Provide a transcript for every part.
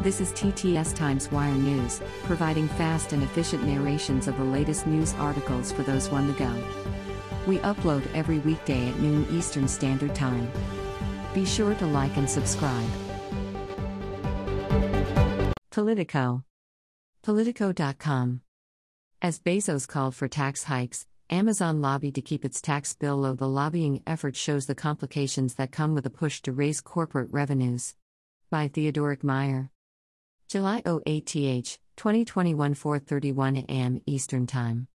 This is TTS Times Wire News, providing fast and efficient narrations of the latest news articles for those on the go. We upload every weekday at noon Eastern Standard Time. Be sure to like and subscribe. Politico. Politico.com. As Bezos called for tax hikes, Amazon lobbied to keep its tax bill low. The lobbying effort shows the complications that come with a push to raise corporate revenues. By Theodoric Meyer. July 08th, 2021, 4:31 a.m. Eastern Time.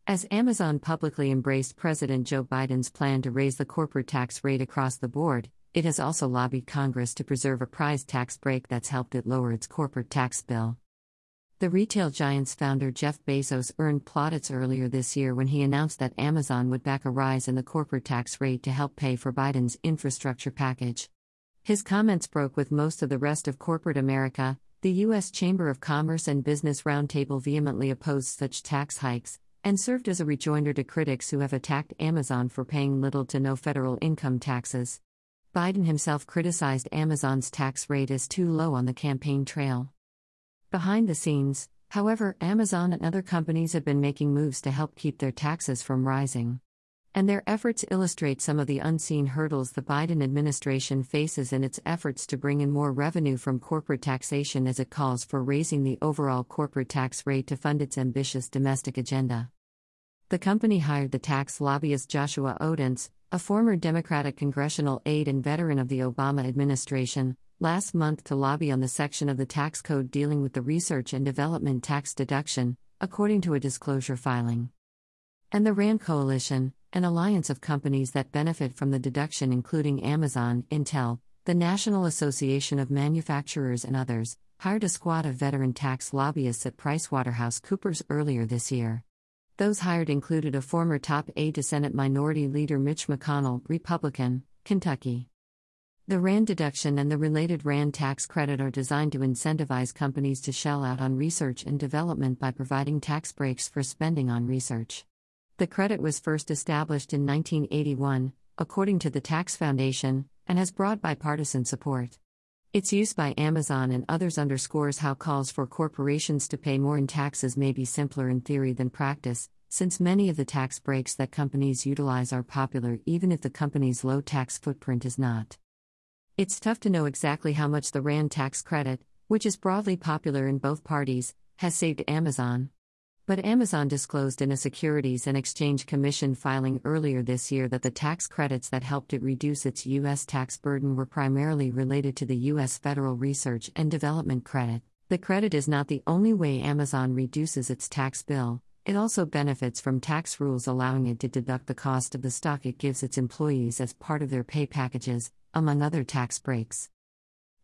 As Amazon publicly embraced President Joe Biden's plan to raise the corporate tax rate across the board, it has also lobbied Congress to preserve a prize tax break that's helped it lower its corporate tax bill. The retail giant's founder Jeff Bezos earned plaudits earlier this year when he announced that Amazon would back a rise in the corporate tax rate to help pay for Biden's infrastructure package. His comments broke with most of the rest of corporate America. The U.S. Chamber of Commerce and Business Roundtable vehemently opposed such tax hikes, and served as a rejoinder to critics who have attacked Amazon for paying little to no federal income taxes. Biden himself criticized Amazon's tax rate as too low on the campaign trail. Behind the scenes, however, Amazon and other companies have been making moves to help keep their taxes from rising. And their efforts illustrate some of the unseen hurdles the Biden administration faces in its efforts to bring in more revenue from corporate taxation as it calls for raising the overall corporate tax rate to fund its ambitious domestic agenda. The company hired the tax lobbyist Joshua Odence, a former Democratic congressional aide and veteran of the Obama administration, last month to lobby on the section of the tax code dealing with the research and development tax deduction, according to a disclosure filing. And the RAND Coalition, an alliance of companies that benefit from the deduction including Amazon, Intel, the National Association of Manufacturers and others, hired a squad of veteran tax lobbyists at PricewaterhouseCoopers earlier this year. Those hired included a former top aide to Senate Minority Leader Mitch McConnell, Republican, Kentucky. The RAND deduction and the related RAND tax credit are designed to incentivize companies to shell out on research and development by providing tax breaks for spending on research. The credit was first established in 1981, according to the Tax Foundation, and has broad bipartisan support. Its use by Amazon and others underscores how calls for corporations to pay more in taxes may be simpler in theory than practice, since many of the tax breaks that companies utilize are popular even if the company's low tax footprint is not. It's tough to know exactly how much the RAND tax credit, which is broadly popular in both parties, has saved Amazon. But Amazon disclosed in a Securities and Exchange Commission filing earlier this year that the tax credits that helped it reduce its U.S. tax burden were primarily related to the U.S. Federal Research and Development Credit. The credit is not the only way Amazon reduces its tax bill, it also benefits from tax rules allowing it to deduct the cost of the stock it gives its employees as part of their pay packages, among other tax breaks.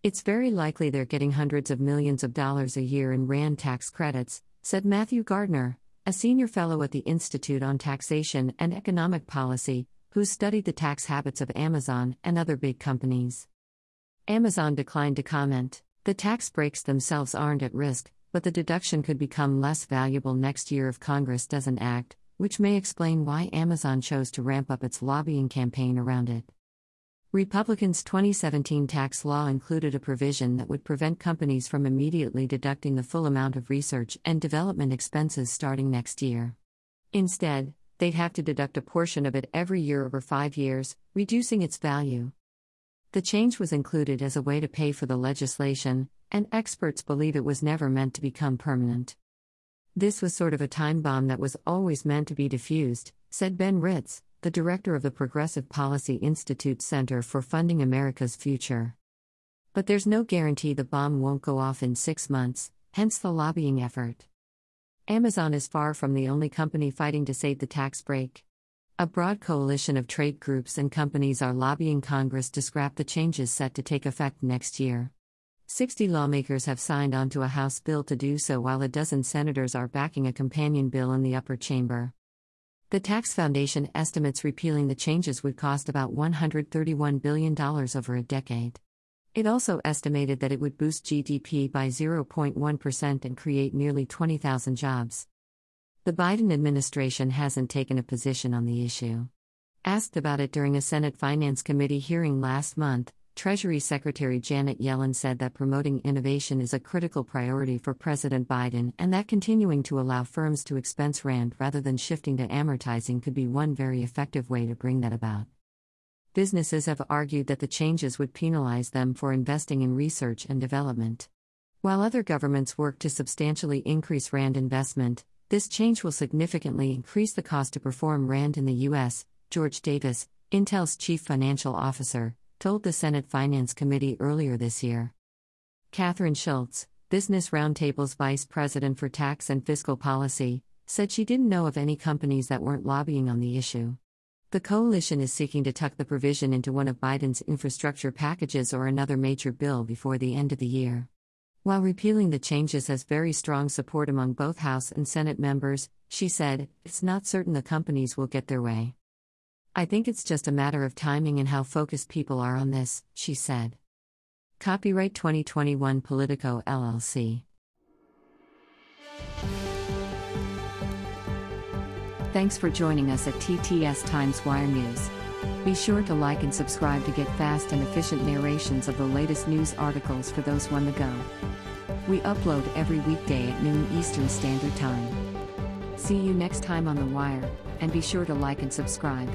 It's very likely they're getting hundreds of millions of dollars a year in RAND tax credits, said Matthew Gardner, a senior fellow at the Institute on Taxation and Economic Policy, who studied the tax habits of Amazon and other big companies. Amazon declined to comment. The tax breaks themselves aren't at risk, but the deduction could become less valuable next year if Congress doesn't act, which may explain why Amazon chose to ramp up its lobbying campaign around it. Republicans' 2017 tax law included a provision that would prevent companies from immediately deducting the full amount of research and development expenses starting next year. Instead, they'd have to deduct a portion of it every year over 5 years, reducing its value. The change was included as a way to pay for the legislation, and experts believe it was never meant to become permanent. This was sort of a time bomb that was always meant to be diffused, said Ben Ritz, the director of the Progressive Policy Institute Center for Funding America's Future. But there's no guarantee the bomb won't go off in 6 months, hence the lobbying effort. Amazon is far from the only company fighting to save the tax break. A broad coalition of trade groups and companies are lobbying Congress to scrap the changes set to take effect next year. 60 lawmakers have signed onto a House bill to do so, while a dozen senators are backing a companion bill in the upper chamber. The Tax Foundation estimates repealing the changes would cost about $131 billion over a decade. It also estimated that it would boost GDP by 0.1% and create nearly 20,000 jobs. The Biden administration hasn't taken a position on the issue. Asked about it during a Senate Finance Committee hearing last month, Treasury Secretary Janet Yellen said that promoting innovation is a critical priority for President Biden and that continuing to allow firms to expense RAND rather than shifting to amortizing could be one very effective way to bring that about. Businesses have argued that the changes would penalize them for investing in research and development. While other governments work to substantially increase RAND investment, this change will significantly increase the cost to perform RAND in the U.S., George Davis, Intel's chief financial officer, told the Senate Finance Committee earlier this year. Catherine Schultz, Business Roundtable's vice president for tax and fiscal policy, said she didn't know of any companies that weren't lobbying on the issue. The coalition is seeking to tuck the provision into one of Biden's infrastructure packages or another major bill before the end of the year. While repealing the changes has very strong support among both House and Senate members, she said, "It's not certain the companies will get their way. I think it's just a matter of timing and how focused people are on this," she said. Copyright 2021 Politico LLC. Thanks for joining us at TTS Times Wire News. Be sure to like and subscribe to get fast and efficient narrations of the latest news articles for those on the go. We upload every weekday at noon Eastern Standard Time. See you next time on The Wire, and be sure to like and subscribe.